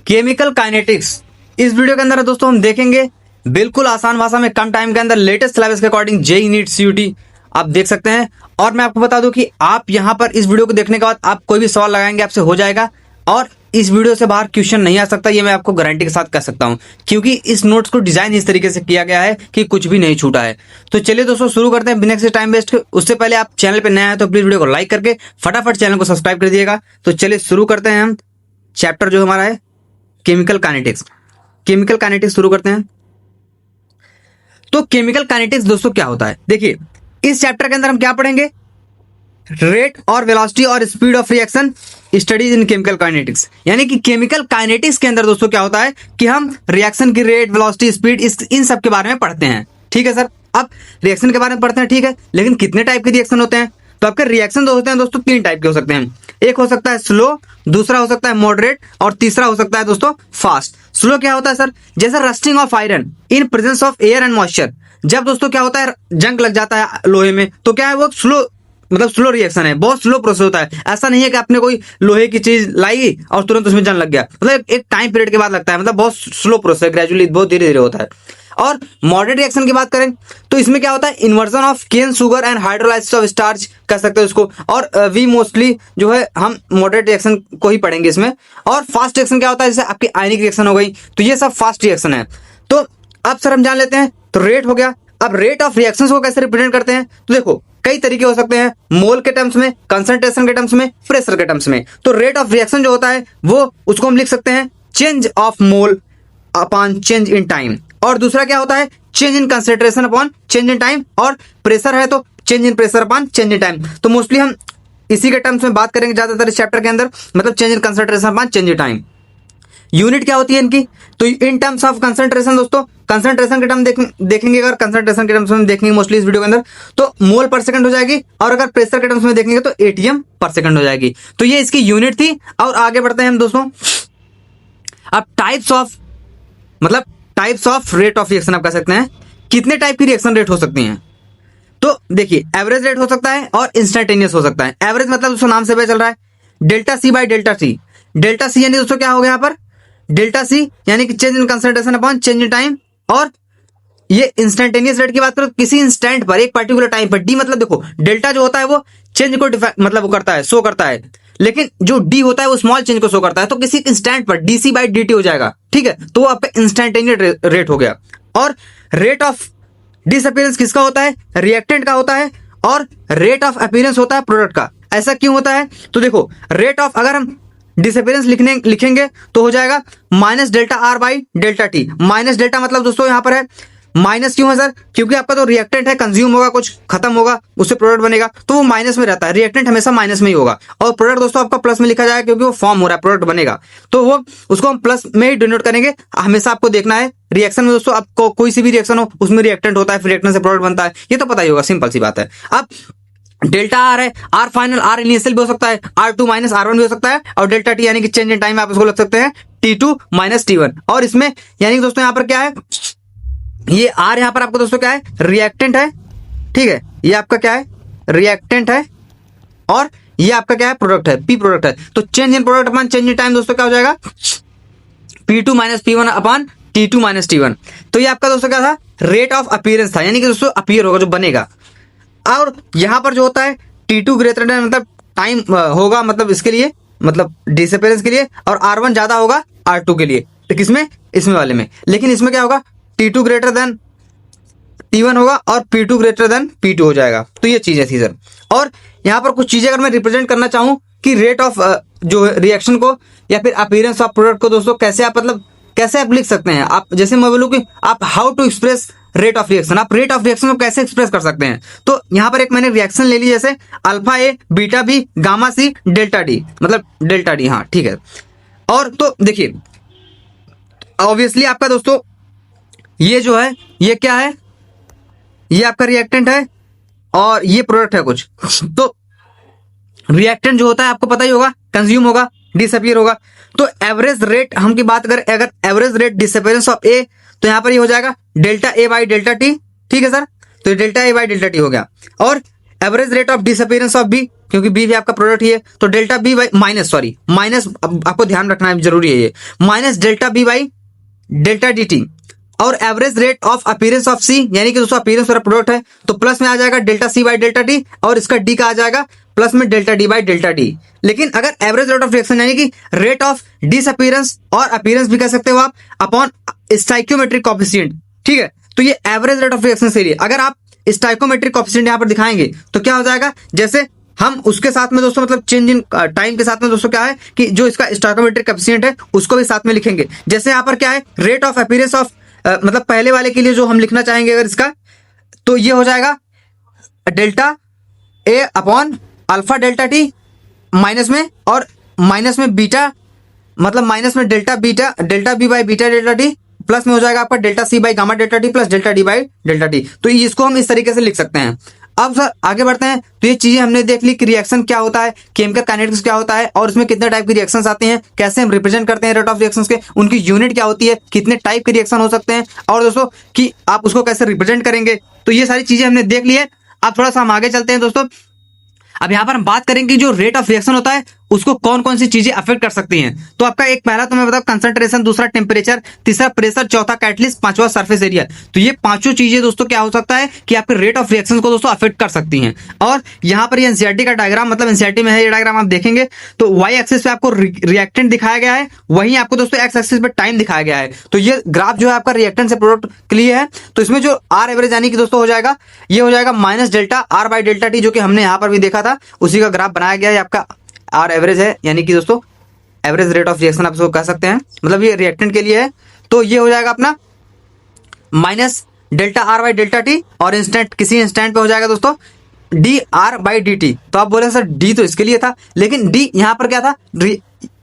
Chemical kinetics. इस video के अंदर दोस्तों हम देखेंगे बिल्कुल आसान भाषा में कम टाइम के अंदर लेटेस्ट सिलेबस के अकॉर्डिंग जेईई नीट सीयूटी आप देख सकते हैं। और मैं आपको बता दूं कि आप यहां पर इस वीडियो को देखने के बाद आप कोई भी सवाल लगाएंगे आपसे हो जाएगा और इस वीडियो से बाहर क्वेश्चन नहीं आ सकता, ये मैं आपको गारंटी के साथ कह सकता हूं, क्योंकि इस नोट्स को डिजाइन इस तरीके से किया गया है कि कुछ भी नहीं छूटा है। तो चलिए दोस्तों शुरू करते हैं बिना किसी टाइम वेस्ट के। उससे पहले आप चैनल पे नए हैं तो प्लीज वीडियो को लाइक करके फटाफट चैनल को सब्सक्राइब कर दिएगा। तो चलिए शुरू करते हैं हम चैप्टर जो हमारा है केमिकल काइनेटिक्स। केमिकल काइनेटिक्स शुरू करते हैं। तो केमिकल काइनेटिक्स दोस्तों क्या होता है, देखिए इस चैप्टर के अंदर हम क्या पढ़ेंगे, रेट और वेलोसिटी और speed of reaction studies in chemical kinetics. यानी कि केमिकल काइनेटिक्स के अंदर दोस्तों क्या होता है कि हम रिएक्शन की रेट, वेलोसिटी, स्पीड इन सब के बारे में पढ़ते हैं। ठीक है सर, अब रिएक्शन के बारे में पढ़ते हैं, ठीक है, लेकिन कितने टाइप के रिएक्शन होते हैं? तो आपके रिएक्शन जो होते हैं दोस्तों तीन टाइप के हो सकते हैं। एक हो सकता है स्लो, दूसरा हो सकता है मॉडरेट और तीसरा हो सकता है दोस्तों फास्ट। स्लो क्या होता है सर, जैसे rusting of iron in presence of air and moisture. जब दोस्तों क्या होता है जंग लग जाता है लोहे में तो क्या है वो स्लो, मतलब स्लो रिएक्शन है, बहुत स्लो प्रोसेस होता है। ऐसा नहीं है कि आपने कोई लोहे की चीज लाई और तुरंत उसमें जंग लग गया, मतलब एक टाइम पीरियड के बाद लगता है, मतलब बहुत स्लो प्रोसेस, ग्रेजुअली बहुत धीरे धीरे होता है। और मॉडरेट रिएक्शन की बात करें तो इसमें क्या होता है, inversion of cane sugar and hydrolysis of starch कह सकते हैं उसको। और वी मोस्टली जो है हम मॉडरेट रिएक्शन को ही पढ़ेंगे इसमें। और फास्ट रिएक्शन क्या होता है, जैसे आपकी आयनिक रिएक्शन हो गई, तो ये सब फास्ट रिएक्शन है। तो अब सर हम जान लेते हैं, तो रेट हो गया। अब रेट ऑफ रिएक्शंस को कैसे रिप्रेजेंट करते हैं, तो देखो कई तरीके हो सकते हैं, मोल के टर्म्स में, कंसंट्रेशन के टर्म्स में, प्रेशर के टर्म्स में। तो रेट ऑफ रिएक्शन जो होता है वो उसको हम लिख सकते हैं change of mole upon change in time. और दूसरा क्या होता है, change in concentration upon change in time. और प्रेशर है तो change in pressure upon change in time. तो मोस्टली हम इसी के टर्म्स में बात करेंगे ज्यादातर इस चैप्टर के अंदर, मतलब change in concentration upon change in time. Unit क्या होती है इनकी, तो इन टर्म्स ऑफ कंसंट्रेशन दोस्तों, कंसंट्रेशन के टर्म देखेंगे, अगर कंसंट्रेशन के टर्म्स में देखेंगे मोस्टली इस वीडियो के अंदर तो मोल पर सेकंड हो जाएगी, और अगर प्रेशर के टर्म्स में देखेंगे तो एटीएम पर सेकंड हो जाएगी। तो ये इसकी यूनिट थी। और आगे बढ़ते हैं हम दोस्तों। अब टाइप्स ऑफ, मतलब types of rate of reaction आप कह सकते हैं, कितने टाइप की रिएक्शन रेट हो सकती हैं। तो देखिए एवरेज रेट हो सकता है और इंस्टेंटेनियस हो सकता है। एवरेज मतलब दोस्तों नाम से पता चल रहा है delta C by delta C. Delta C यानी दोस्तों क्या हो गया यहाँ पर, डेल्टा सी यानी कि change in concentration upon change in time. और ये इंस्टेंटेनियस रेट की बात करो किसी इंस्टेंट पर, एक पर्टिकुलर टाइम पर। डी मतलब देखो डेल्टा जो होता है वो चेंज को मतलब वो करता है, शो करता है, लेकिन जो डी होता है वो स्मॉल चेंज को शो करता है। तो किसी इंस्टेंट पर डीसी बाई डी टी हो जाएगा, ठीक है, तो वो आपका इंस्टेंटेनियस रेट हो गया। और रेट ऑफ डिसअपीयरेंस किसका होता है, रिएक्टेंट का होता है। और रेट ऑफ अपीयरेंस होता है प्रोडक्ट का। ऐसा क्यों होता है, तो देखो रेट ऑफ, अगर हम डिसअपीयरेंस लिखेंगे तो हो जाएगा minus delta R by delta T. Minus delta मतलब दोस्तों यहां पर है माइनस, क्यों है सर, क्योंकि आपका तो रिएक्टेंट है, कंज्यूम होगा, कुछ खत्म होगा, उससे प्रोडक्ट बनेगा, तो वो माइनस में रहता है। रिएक्टेंट हमेशा माइनस में ही होगा और प्रोडक्ट दोस्तों आपका प्लस में लिखा जाएगा, क्योंकि वो फॉर्म हो रहा है, प्रोडक्ट बनेगा, तो वो उसको हम प्लस में ही डिनोट करेंगे। हमेशा आपको देखना है रिएक्शन में दोस्तों, आपको कोई सी भी रिएक्शन हो उसमें रिएक्टेंट होता है, फिर रिएक्टेंट से प्रोडक्ट बनता है, ये तो पता ही होगा, सिंपल सी बात है। अब डेल्टा आर है, आर फाइनल, आर इनिशियल भी हो सकता है, R2 माइनस R1 भी हो सकता है। और डेल्टा टी यानी कि चेंज इन टाइम आप इसको लग सकते हैं T2 माइनस T1। और इसमें यानी कि दोस्तों यहाँ पर क्या है, ये आर यहाँ पर आपको दोस्तों क्या है, रिएक्टेंट है, ठीक है, ये आपका क्या है, रिएक्टेंट है, और ये आपका क्या है, प्रोडक्ट है, पी प्रोडक्ट है। तो change in product upon change in time दोस्तों क्या हो जाएगा, P2 minus P1 upon T2 minus T1। तो ये आपका दोस्तों क्या था, रेट ऑफ अपीयरेंस था, यानी कि दोस्तों अपीयर होगा, जो बनेगा। और यहां पर जो होता है T2 ग्रेटर देन, मतलब टाइम होगा, मतलब इसके लिए, मतलब डिसअपीयरेंस के लिए, और R1 ज्यादा होगा R2 के लिए, तो किसमें, इसमें वाले में। लेकिन इसमें क्या होगा, T2 ग्रेटर देन T1 होगा और P2 ग्रेटर देन P2 हो जाएगा। तो ये चीजें थी सर। और यहाँ पर कुछ चीजें अगर मैं रिप्रेजेंट करना चाहूँ कि रेट ऑफ जो रिएक्शन को या फिर अपीयरेंस ऑफ प्रोडक्ट को दोस्तों कैसे आप, मतलब कैसे आप लिख सकते हैं आप, जैसे मैं बोलूँ कि आप how to express rate of reaction, आप रेट ऑफ रिएक्शन को कैसे एक्सप्रेस कर सकते हैं। तो यहाँ पर एक मैंने रिएक्शन ले ली, जैसे अल्फा ए, बीटा बी, गामा सी, डेल्टा डी, मतलब डेल्टा डी, हाँ ठीक है। और तो देखिए ऑब्वियसली आपका दोस्तों ये जो है, ये क्या है, ये आपका रिएक्टेंट है और ये प्रोडक्ट है कुछ। तो रिएक्टेंट जो होता है आपको पता ही होगा, कंज्यूम होगा, डिसअपीयर होगा। तो एवरेज रेट हम की बात करें, अगर average rate disappearance of A, तो यहां पर ये हो जाएगा delta A by delta T, ठीक है सर। तो delta A by delta T हो गया। और average rate of disappearance of B, क्योंकि बी भी आपका प्रोडक्ट ही है, तो delta B by minus, sorry minus, आपको ध्यान रखना है, जरूरी है ये, minus delta B by delta D T. और average rate of appearance of सी, यानी कि दोस्तों अपीयरेंस वाला प्रोडक्ट है तो प्लस में आ जाएगा delta C by delta T, और इसका डी का आ जाएगा प्लस में delta D by delta D. लेकिन अगर एवरेज रेट ऑफ रिएक्शन यानी कि रेट ऑफ डिसअपीयरेंस और अपीयरेंस भी कह सकते हो आप अपॉन स्टाइक्योमेट्रिक कोएफिशिएंट, ठीक है, तो ये एवरेज रेट ऑफ रिएक्शन के लिए अगर आप स्टाइक्योमेट्रिक कोएफिशिएंट यहां पर दिखाएंगे तो क्या हो जाएगा, जैसे हम उसके साथ में दोस्तों मतलब चेंज इन टाइम के साथ में दोस्तों क्या है कि जो इसका स्टाइक्योमेट्रिक कोएफिशिएंट है उसको भी साथ में लिखेंगे। जैसे यहां पर क्या है, रेट ऑफ अपीयरेंस ऑफ मतलब पहले वाले के लिए जो हम लिखना चाहेंगे अगर इसका, तो ये हो जाएगा delta A upon alpha delta T minus में, और माइनस में बीटा, मतलब माइनस में delta beta delta B by beta delta T, plus में हो जाएगा आपका delta C by gamma delta T plus delta D by delta T. तो इसको हम इस तरीके से लिख सकते हैं। अब सर आगे बढ़ते हैं, तो ये चीजें हमने देख ली कि रिएक्शन क्या होता है, केमिकल काइनेटिक्स क्या होता है, और उसमें कितने टाइप के रिएक्शंस आते हैं, कैसे हम रिप्रेजेंट करते हैं रेट ऑफ रिएक्शंस के, उनकी यूनिट क्या होती है, कितने टाइप के रिएक्शन हो सकते हैं, और दोस्तों कि आप उसको कैसे रिप्रेजेंट करेंगे। तो ये सारी चीजें हमने देख ली है। अब थोड़ा सा हम आगे चलते हैं दोस्तों। अब यहां पर हम बात करेंगे जो रेट ऑफ रिएक्शन होता है उसको कौन कौन सी चीजें अफेक्ट कर सकती हैं। तो आपका एक पहला तो मैं बताऊं कंसंट्रेशन, दूसरा टेम्परेचर, तीसरा प्रेशर, चौथा कैटलिस्ट, पांचवा सरफेस एरिया। तो ये पांचों चीजें दोस्तों क्या हो सकता है कि आपके रेट ऑफ रिएक्शन को दोस्तों अफेक्ट कर सकती हैं। और यहाँ पर ये एनसीईआरटी का डायग्राम, मतलब एनसीईआरटी में है ये डायग्राम, आप देखेंगे तो वाई एक्सिस पे आपको रिएक्टेंट दिखाया गया है, वहीं आपको दोस्तों एक्स एक्सिस पे टाइम दिखाया गया है। तो ये ग्राफ जो है आपका रिएक्टेंट से प्रोडक्ट के लिए है। तो इसमें जो आर एवरेज यानी कि दोस्तों हो जाएगा, ये हो जाएगा minus delta R by delta T, जो कि हमने यहाँ पर भी देखा था, उसी का ग्राफ बनाया गया है। आपका आर एवरेज है, यानी कि दोस्तों एवरेज रेट ऑफ रिएक्शन आप इसको कह सकते हैं, मतलब ये रिएक्टेंट के लिए है। तो ये हो जाएगा अपना minus delta R by delta T, और इंस्टेंट किसी इंस्टेंट पे हो जाएगा दोस्तों D R by D T. तो आप बोले सर डी तो इसके लिए था, लेकिन डी यहाँ पर क्या था,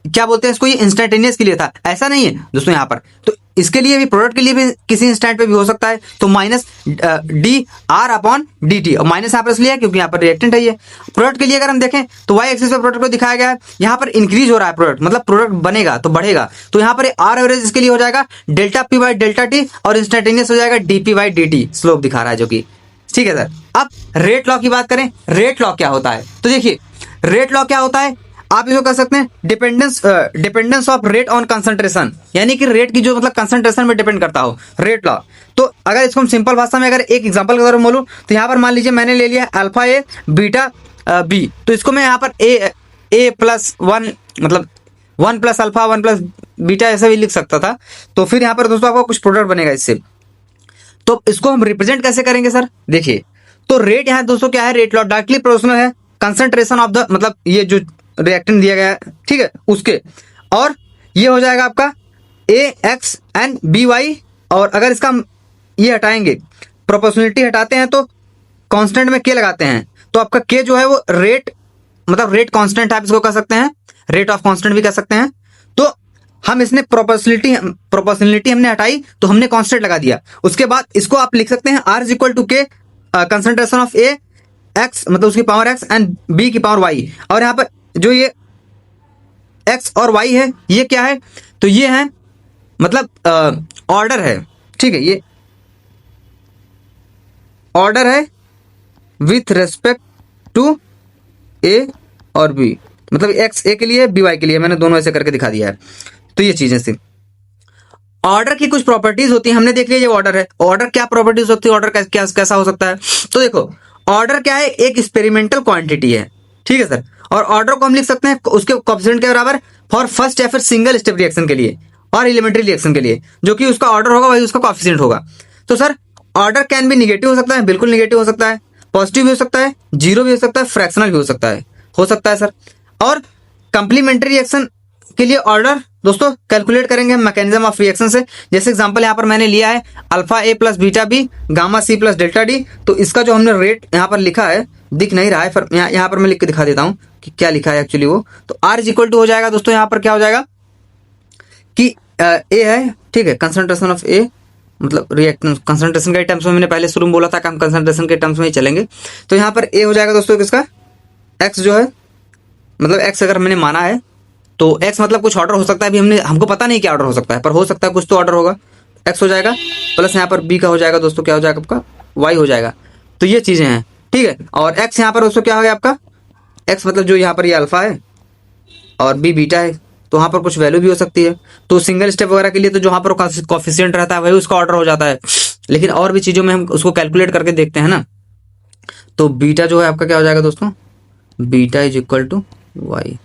क्या बोलते हैं इसको, ये इंस्टेंटेनियस के लिए था। ऐसा नहीं है दोस्तों यहाँ पर, तो इसके लिए भी, प्रोडक्ट के लिए भी किसी इंस्टेंट पे भी हो सकता है। तो minus D R upon D T, और माइनस यहाँ पर इसलिए है क्योंकि यहाँ पर रिएक्टेंट है। ये प्रोडक्ट के लिए अगर हम देखें तो वाई एक्सिस पे प्रोडक्ट को दिखाया गया है, यहाँ पर इंक्रीज हो रहा है प्रोडक्ट, मतलब प्रोडक्ट बनेगा तो बढ़ेगा। तो यहाँ पर आर एवरेज इसके लिए हो जाएगा delta P by delta T, और इंस्टेंटेनियस हो जाएगा D P by D T, slope दिखा रहा है जो कि ठीक है सर। अब रेट लॉ की बात करें, रेट लॉ क्या होता है, तो देखिए रेट लॉ क्या होता है, आप इसको कह सकते हैं dependence of rate on concentration, यानी कि रेट की जो मतलब कंसंट्रेशन में डिपेंड करता हो रेट लॉ। तो अगर इसको हम सिंपल भाषा में अगर एक एग्जांपल के तौर पर बोलूं तो यहाँ पर मान लीजिए मैंने ले लिया अल्फा ए बीटा बी, तो इसको मैं यहाँ पर ए प्लस वन, मतलब one plus alpha one plus beta ऐसा भी लिख सकता था। तो फिर यहाँ पर दोस्तों आपको कुछ प्रोडक्ट बनेगा इससे। तो इसको हम रिप्रेजेंट कैसे करेंगे सर, देखिए तो रेट यहाँ दोस्तों क्या है, रेट लॉ डायरेक्टली प्रोपोर्शनल है कंसंट्रेशन ऑफ द, मतलब ये जो रिएक्टेंट दिया गया है ठीक है उसके, और ये हो जाएगा आपका ए एक्स एन बी वाई। और अगर इसका ये हटाएंगे, प्रोपोर्शनलिटी हटाते हैं तो कांस्टेंट में के लगाते हैं, तो आपका के जो है वो रेट, मतलब रेट कांस्टेंट आप इसको कह सकते हैं, रेट ऑफ कांस्टेंट भी कह सकते हैं। तो हम इसने प्रोपोर्शनलिटी हमने हटाई तो हमने कांस्टेंट लगा दिया। उसके बाद इसको आप लिख सकते हैं आर इज इक्वल टू के कंसंट्रेशन ऑफ ए एक्स, मतलब उसकी पावर एक्स, एंड बी की पावर वाई। और यहाँ पर जो ये x और y है ये क्या है, तो ये है मतलब ऑर्डर है, ठीक है, ये ऑर्डर है विथ रेस्पेक्ट टू a और b, मतलब x a के लिए b y के लिए, मैंने दोनों ऐसे करके दिखा दिया है। तो ये चीजें थी। ऑर्डर की कुछ प्रॉपर्टीज होती है, हमने देख लिया ये ऑर्डर है। ऑर्डर क्या प्रॉपर्टीज होती है, ऑर्डर कैसा हो सकता है, तो देखो ऑर्डर क्या है, एक एक्सपेरिमेंटल क्वांटिटी है, ठीक है सर। और ऑर्डर को हम लिख सकते हैं उसके कोएफिशिएंट के बराबर फॉर फर्स्ट या फिर सिंगल स्टेप रिएक्शन के लिए और एलिमेंट्री रिएक्शन के लिए, जो कि उसका ऑर्डर होगा वही उसका कोएफिशिएंट होगा। तो सर ऑर्डर कैन भी निगेटिव हो सकता है, बिल्कुल निगेटिव हो सकता है, पॉजिटिव भी हो सकता है, जीरो भी हो सकता है, फ्रैक्शनल भी हो सकता है सर। और कंप्लीमेंट्री रिएक्शन के लिए ऑर्डर दोस्तों कैलकुलेट करेंगे हम मैकेनिज्म ऑफ रिएक्शन से। जैसे एग्जांपल यहाँ पर मैंने लिया है alpha A plus beta B gamma C plus delta D. तो इसका जो हमने रेट यहाँ पर लिखा है, दिख नहीं रहा है, पर यहाँ पर मैं लिख के दिखा देता हूँ कि क्या लिखा है एक्चुअली वो। तो आर इज इक्वल टू हो जाएगा दोस्तों, यहाँ पर क्या हो जाएगा कि ए है, ठीक है, कंसंट्रेशन ऑफ ए, मतलब रिएक्टेंस कंसंट्रेशन के टर्म्स में मैंने पहले शुरू में बोला था कि हम कंसंट्रेशन के टर्म्स में ही चलेंगे। तो यहाँ पर ए हो जाएगा दोस्तों किसका, एक्स जो है, मतलब एक्स अगर मैंने माना है तो एक्स मतलब कुछ ऑर्डर हो सकता है, अभी हमको पता नहीं क्या ऑर्डर हो सकता है, पर हो सकता है कुछ तो ऑर्डर होगा, एक्स हो जाएगा, प्लस यहाँ पर बी का हो जाएगा दोस्तों, क्या हो जाएगा आपका वाई हो जाएगा। तो ये चीजें हैं, ठीक है। और एक्स यहाँ पर दोस्तों क्या हो गया आपका, एक्स मतलब जो यहाँ पर ये अल्फा है और बी बीटा है, तो वहां पर कुछ वैल्यू भी हो सकती है। तो सिंगल स्टेप वगैरह के लिए तो जहां पर कॉफिशिएंट रहता है वही उसका ऑर्डर हो जाता है, लेकिन और भी चीजों में हम उसको कैलकुलेट करके देखते हैं ना। तो बीटा जो है आपका क्या हो जाएगा दोस्तों, beta is equal to Y.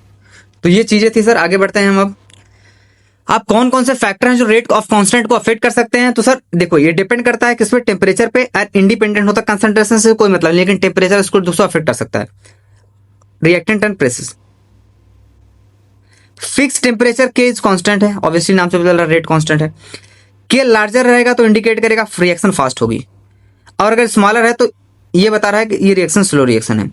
तो ये चीजें थी सर। आगे बढ़ते हैं हम अब। आप कौन कौन से फैक्टर हैं जो रेट ऑफ कांस्टेंट को अफेक्ट कर सकते हैं, तो सर देखो ये डिपेंड करता है किस पे, टेम्परेचर पे। इंडिपेंडेंट होता है कंसंट्रेशन से कोई मतलब नहीं, लेकिन टेम्परेचर इसको दोस्तों अफेक्ट कर सकता है। Reactant and precious. Fix temperature के इज कांस्टेंट है, ऑब्वियसली नाम से पता चल रहा है रेट कांस्टेंट है। के लार्जर रहेगा तो इंडिकेट करेगा रिएक्शन फास्ट होगी, और अगर स्मॉलर है तो ये बता रहा है कि ये रिएक्शन स्लो रिएक्शन है।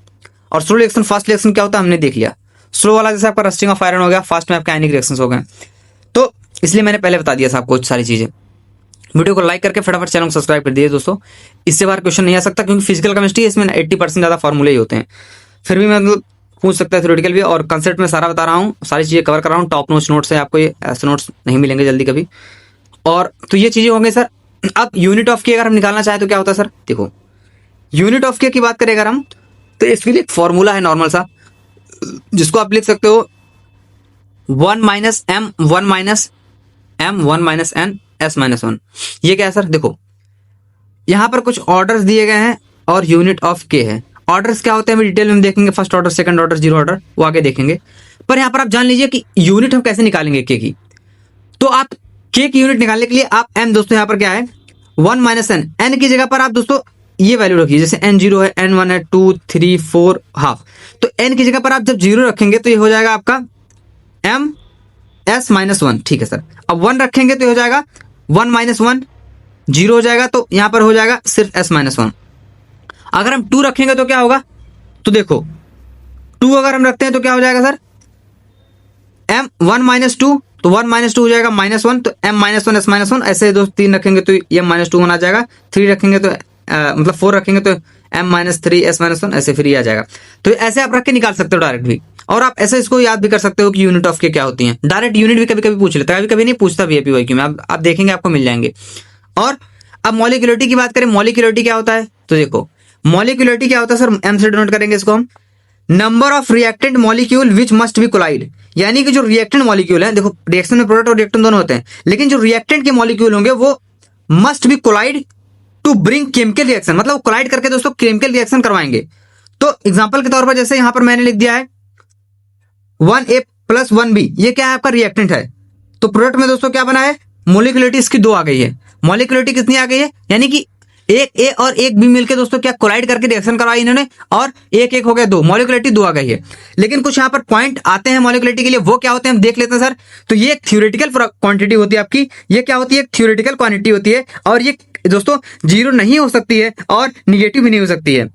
और स्लो रिएक्शन फास्ट रिएक्शन क्या होता है हमने देख लिया। स्लो वाला जैसे आपका रस्टिंग ऑफ आयरन हो गया, फास्ट में आपके आयनिक रिएक्शंस हो गए। तो इसलिए मैंने पहले बता दिया था आपको सारी चीजें। वीडियो को लाइक करके फटाफट चैनल को सब्सक्राइब कर दिए दोस्तों। इससे बाहर क्वेश्चन नहीं आ सकता, क्योंकि फिजिकल केमिस्ट्री इसमें 80% ज्यादा फॉर्मूले ही होते हैं। फिर भी मैं मतलब पूछ सकता है थ्योरेटिकल भी, और कंसेप्ट में सारा बता रहा हूँ, सारी चीजें कवर कर रहा हूँ। टॉप नोट्स है, आपको ये ऐसे नोट्स नहीं मिलेंगे जल्दी कभी। और तो ये चीजें होंगी सर। अब यूनिट ऑफ के अगर हम निकालना चाहें तो क्या होता है सर, देखो यूनिट ऑफ के की बात करें अगर हम, तो इसके लिए एक फॉर्मूला है नॉर्मल सा, जिसको आप लिख सकते हो 1 minus M 1 minus M 1 minus N S minus 1। ये क्या है सर, देखो यहां पर कुछ ऑर्डर्स दिए गए हैं और यूनिट ऑफ के है। ऑर्डर्स क्या होते हैं अभी डिटेल में देखेंगे, first order, second order, zero order, वो आगे देखेंगे। पर यहां पर आप जान लीजिए कि यूनिट हम कैसे निकालेंगे के की। तो आप के की यूनिट निकालने के लिए आप एम दोस्तों यहां पर क्या है 1 माइनस एन, एन की जगह पर आप दोस्तों ये वैल्यू रखिए, जैसे एन 0 है, एन 1 है, 2 3 4 हाफ। तो एन की जगह पर आप जब 0 रखेंगे तो ये हो जाएगा आपका एम एस माइनस 1। ठीक है सर। अब 1 रखेंगे तो ये हो जाएगा 1 माइनस 1, 0 हो जाएगा, तो यहां पर हो जाएगा सिर्फ एस माइनस 1। अगर हम 2 रखेंगे तो क्या होगा, तो देखो 2 अगर हम रखते हैं तो क्या हो जाएगा सर, एम 1 माइनस 2, तो 1 माइनस 2 हो जाएगा माइनस 1, तो एम माइनस 1 एस माइनस 1। ऐसे दोस्त 3 रखेंगे तो एम माइनस 2 आ जाएगा, 3 रखेंगे तो मतलब 4 रखेंगे तो एम माइनस 3 एस माइनस 1, ऐसे फिर आ जाएगा। तो ऐसे आप रख के निकाल सकते हो डायरेक्ट भी, और आप ऐसे इसको याद भी कर सकते हो कि यूनिट ऑफ के क्या होती है। डायरेक्ट यूनिट भी कभी कभी पूछ लेता है, कभी कभी नहीं पूछता भी एपीवाईक्यू में, आप देखेंगे आपको मिल जाएंगे। और अब मॉलिक्यूलरिटी की बात करें, मॉलिक्यूलरिटी क्या होता है, तो देखो मॉलिक्यूलरिटी क्या होता है सर, एम से डिनोट करेंगे इसको हम, number of reactant molecule which must be collide. यानी कि जो रिएक्टेंट मॉलिक्यूल है, देखो रिएक्शन में प्रोडक्ट और रिएक्टेंट दोनों होते हैं, लेकिन जो रिएक्टेंट के मॉलिक्यूल होंगे वो must be collide to bring chemical reaction, मतलब कोलाइड करके दोस्तों केमिकल रिएक्शन करवाएंगे। तो एग्जांपल के तौर पर जैसे यहां पर मैंने लिख दिया है 1A प्लस 1B, ये क्या है आपका रिएक्टेंट है। तो प्रोडक्ट में दोस्तों क्या बना है, मॉलिक्यूलरिटी इसकी 2 आ गई है। मॉलिक्यूलरिटी कितनी आ गई है, यानी कि एक ए और एक बी मिलकर दोस्तों क्या कोलाइड करके रिएक्शन करवाई इन्होंने, और एक एक हो गया 2, मॉलिक्यूलरिटी 2 आ गई है। लेकिन कुछ यहाँ पर पॉइंट आते हैं मॉलिक्यूलरिटी के लिए, वो क्या होते हैं हम देख लेते हैं सर। तो ये एक थ्योरेटिकल क्वांटिटी होती है आपकी, ये क्या होती है, एक थ्योरेटिकल क्वांटिटी होती है, और ये दोस्तों 0 नहीं हो सकती है और निगेटिव भी नहीं हो सकती है।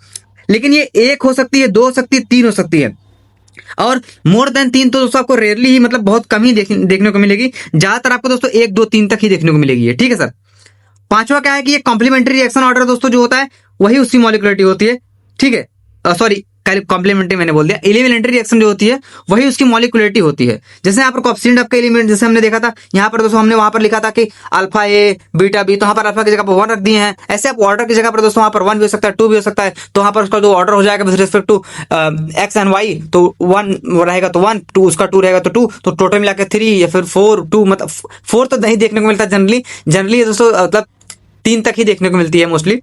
लेकिन ये 1 हो सकती है, 2 हो सकती है, 3 हो सकती है, और मोर देन 3 तो दोस्तों आपको रेयरली ही, मतलब बहुत कम ही देखने को मिलेगी। ज्यादातर आपको दोस्तों 1 2 3 तक ही देखने को मिलेगी। ठीक है सर। पांचवा क्या है कि ये कॉम्प्लीमेंट्री रिएक्शन ऑर्डर दोस्तों जो होता है वही उसकी मॉलिक्यूलरिटी होती है। ठीक है, सॉरी कॉम्प्लीमेंट्री मैंने बोल दिया, एलिमेंट्री रिएक्शन जो होती है वही उसकी मॉलिक्यूलरिटी होती है। जैसे यहाँ पर कोएफिशिएंट आपका एलिमेंट जैसे हमने देखा था, यहाँ पर दोस्तों हमने वहां पर लिखा था कि अल्फा ए बीटा बी, तो वहां पर अल्फा की जगह पर 1 रख दिए हैं। ऐसे आप ऑर्डर की जगह पर दोस्तों वहां पर 1 भी हो सकता है, 2 भी हो सकता है, तो वहां पर उसका जो ऑर्डर हो जाएगा with respect to X and Y, तो 1 रहेगा तो 1, 2 उसका 2 रहेगा तो 2, तो टोटल मिला के 3 या फिर 4 2, मतलब 4 तो नहीं देखने को मिलता जनरली दोस्तों, मतलब 3 तक ही देखने को मिलती है mostly.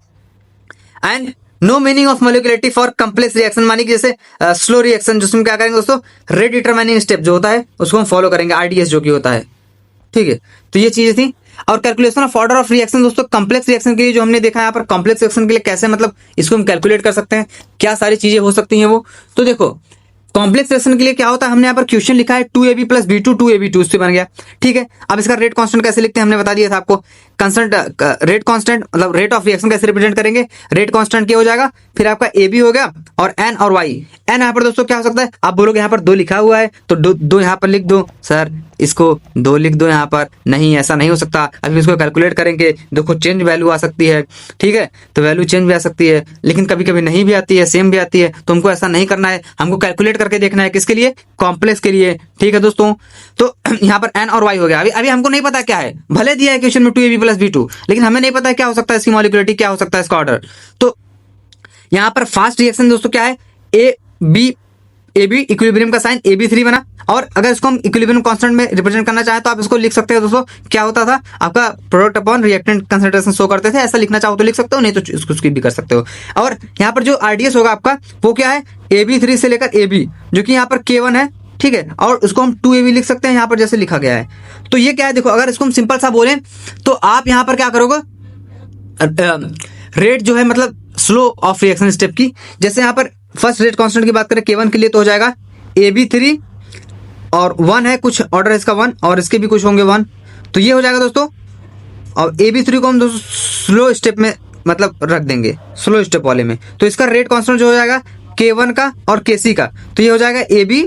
And no meaning of molecularity for complex reaction, मानी कि जैसे स्लो रिएक्शन, जिसमें क्या करेंगे दोस्तों, रेट डिटरमाइनिंग स्टेप जो होता है उसको हम फॉलो करेंगे, आरडीएस जो कि होता है। ठीक है, तो ये चीजें थी। और calculation of order of reaction दोस्तों, कॉम्प्लेक्स रिएक्शन के लिए जो हमने देखा यहाँ पर, कॉम्प्लेक्स रिएक्शन के लिए कैसे मतलब इसको हम कैलकुलेट कर सकते हैं, क्या सारी चीजें हो सकती हैं वो। तो देखो कॉम्प्लेक्स रिएक्शन के लिए क्या होता है, हमने यहाँ पर क्वेश्चन लिखा है 2AB प्लस B2 2AB2 इससे बन गया। ठीक है, अब इसका रेट कांस्टेंट कैसे लिखते हैं हमने बता दिया था आपको। कांस्टेंट रेट कांस्टेंट मतलब रेट ऑफ रिएक्शन कैसे रिप्रेजेंट करेंगे, रेट कांस्टेंट क्या हो जाएगा, फिर आपका AB हो गया और N और Y। N यहाँ पर दोस्तों क्या हो सकता है, आप बोलोगे यहाँ पर 2 लिखा हुआ है तो 2 यहाँ पर लिख दो सर, इसको 2 लिख दो यहाँ पर, नहीं ऐसा नहीं हो सकता। अभी इसको कैलकुलेट करेंगे, देखो चेंज वैल्यू आ सकती है। ठीक है, तो वैल्यू चेंज भी आ सकती है, लेकिन कभी कभी नहीं भी आती है, सेम भी आती है। तो हमको ऐसा नहीं करना है, हमको कैलकुलेट करके देखना है, किसके लिए, कॉम्प्लेक्स के लिए। ठीक है दोस्तों, तो यहाँ पर N और Y हो गया। अभी हमको नहीं पता क्या है, भले दिया है क्वेश्चन में 2AB प्लस B2, लेकिन हमें नहीं पता क्या हो सकता है इसकी मॉलिक्यूलरिटी, क्या हो सकता है इसका ऑर्डर। तो यहाँ पर फास्ट रिएक्शन दोस्तों क्या है, ए बी इक्विलिब्रियम का साइन AB3 बना। और अगर इसको हम इक्विलिब्रियम कांस्टेंट में रिप्रेजेंट करना चाहें तो आप इसको लिख सकते हैं दोस्तों, क्या होता था आपका product upon reactant concentration show करते थे, ऐसा लिखना चाहो तो लिख सकते हो, नहीं तो इसको स्किप भी कर सकते हो। और यहाँ पर जो RDS होगा आपका वो क्या है, AB3 से लेकर AB, जो कि यहाँ पर K1 है, ठीक है, और उसको हम 2AB लिख सकते हैं यहाँ पर जैसे लिखा गया है। तो ये क्या है, देखो अगर इसको हम सिंपल सा बोलें तो आप यहाँ पर क्या करोगे, रेट जो है मतलब स्लो ऑफ रिएक्शन स्टेप की, जैसे यहाँ पर फर्स्ट रेट कांस्टेंट की बात करें K1 के लिए तो हो जाएगा AB3 और 1 है, कुछ ऑर्डर है इसका 1 और इसके भी कुछ होंगे 1, तो ये हो जाएगा दोस्तों। और AB3 को हम दोस्तों स्लो स्टेप में मतलब रख देंगे, स्लो स्टेप वाले में, तो इसका रेट कांस्टेंट जो हो जाएगा K1 का और KC का, तो ये हो जाएगा AB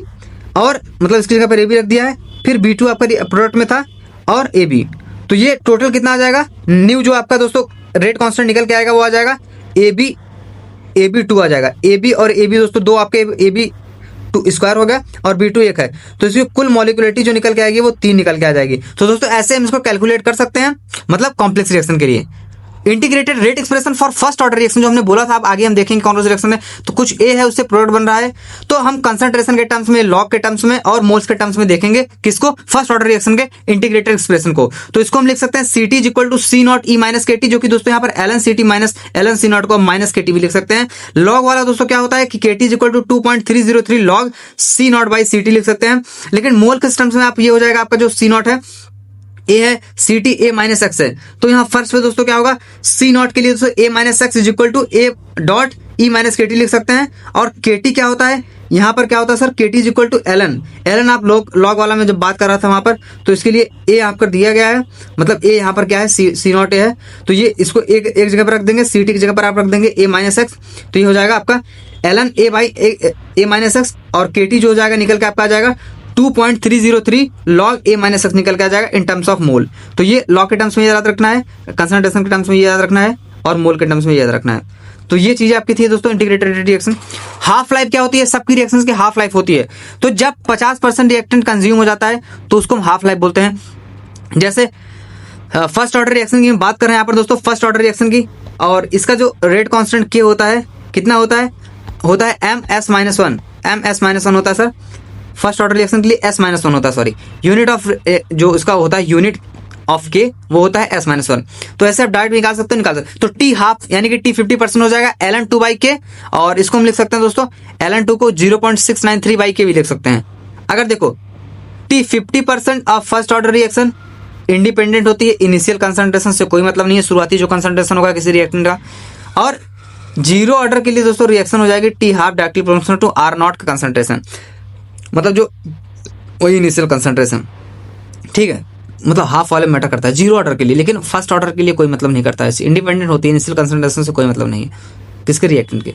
और मतलब इसकी जगह पर AB रख दिया है, फिर B2 आपका प्रोडक्ट में था और AB, तो ये टोटल कितना आ जाएगा, न्यू जो आपका दोस्तों रेट कांस्टेंट निकल के आएगा वो आ जाएगा AB2 आ जाएगा। AB और AB दोस्तों दो आपके AB2 स्क्वायर हो गया और B2 एक है, तो इसकी कुल मॉलिक्युलरिटी जो निकल के आएगी वो 3 निकल के आ जाएगी। तो दोस्तों ऐसे हम इसको कैलकुलेट कर सकते हैं मतलब कॉम्प्लेक्स रिएक्शन के लिए। Integrated rate expression for first order reaction जो हमने बोला था, अब आगे हम देखेंगे कौन सा रिएक्शन में, तो कुछ ए है उससे प्रोडक्ट बन रहा है, तो हम कंसंट्रेशन के टर्म्स में, लॉग के टर्म्स में और मोल्स के टर्म्स में देखेंगे किसको, फर्स्ट ऑर्डर रिएक्शन के इंटीग्रेटेड एक्सप्रेशन को। तो इसको हम लिख सकते हैं CT is equal to C0 E minus KT, जो कि दोस्तों यहाँ पर ln CT minus ln C0 को माइनस KT भी लिख सकते हैं। लॉग वाला दोस्तों क्या होता है कि KT is equal to 2.303 log C0 by CT लिख सकते हैं, लेकिन मोल के टर्म्स में आप ये हो जाएगा आपका जो C0 है ए है CT A माइनस एक्स है, तो यहाँ फर्स्ट पे दोस्तों क्या होगा, C0 के लिए दोस्तों A minus X is equal to A dot E minus KT लिख सकते हैं। और KT क्या होता है, यहाँ पर क्या होता है sir, KT is equal to ln आप लॉग वाला में जब बात कर रहा था वहां पर, तो इसके लिए A आपका दिया गया है, मतलब A यहाँ पर क्या है C0 A है, तो ये इसको एक जगह पर रख देंगे, CT की जगह पर आप रख देंगे A माइनस एक्स, तो ये हो जाएगा आपका ln A by A minus x, और KT जो हो जाएगा निकल के आपका आ जाएगा 2.303 लॉग A माइनस एक्स निकल के आ जाएगा इन टर्म्स ऑफ मोल। तो ये लॉग के टर्म्स में याद रखना है, कंसंट्रेशन के टर्म्स में याद रखना है और मोल के टर्म्स में याद रखना है। तो ये चीजें आपकी थी दोस्तों इंटीग्रेटेड रिएक्शन। हाफ लाइफ क्या होती है, सबकी रिएक्शंस की हाफ लाइफ होती है, तो जब 50% रिएक्टेंट कंज्यूम हो जाता है तो उसको हम हाफ लाइफ बोलते हैं। जैसे फर्स्ट ऑर्डर रिएक्शन की हम बात कर रहे हैं यहाँ पर दोस्तों, फर्स्ट ऑर्डर रिएक्शन की, और इसका जो रेट कांस्टेंट K होता है कितना होता है MS-1 होता है सर, फर्स्ट ऑर्डर रिएक्शन के लिए S-1 होता है, सॉरी यूनिट ऑफ जो इसका होता है यूनिट ऑफ K वो होता है S-1, तो ऐसे आप डायरेक्ट निकाल सकते हो, तो T हाफ यानी कि T 50% हो जाएगा ln 2 बाई K, और इसको हम लिख सकते हैं दोस्तों ln 2 को 0.693 बाई K भी लिख सकते हैं। अगर देखो T 50% of first order reaction independent होती है इनिशियल कंसंट्रेशन से, कोई मतलब नहीं है शुरुआती जो कंसंट्रेशन होगा किसी रिएक्टेंट का, और जीरो ऑर्डर के लिए दोस्तों रिएक्शन हो जाएगी T half directly proportional to R0 का कंसंट्रेशन, मतलब जो वही इनिशियल कंसंट्रेशन, ठीक है, मतलब हाफ वाले मैटर करता है जीरो ऑर्डर के लिए, लेकिन फर्स्ट ऑर्डर के लिए कोई मतलब नहीं करता है, इंडिपेंडेंट होती है इनिशियल कंसंट्रेशन से, कोई मतलब नहीं है किसके रिएक्टेंट के।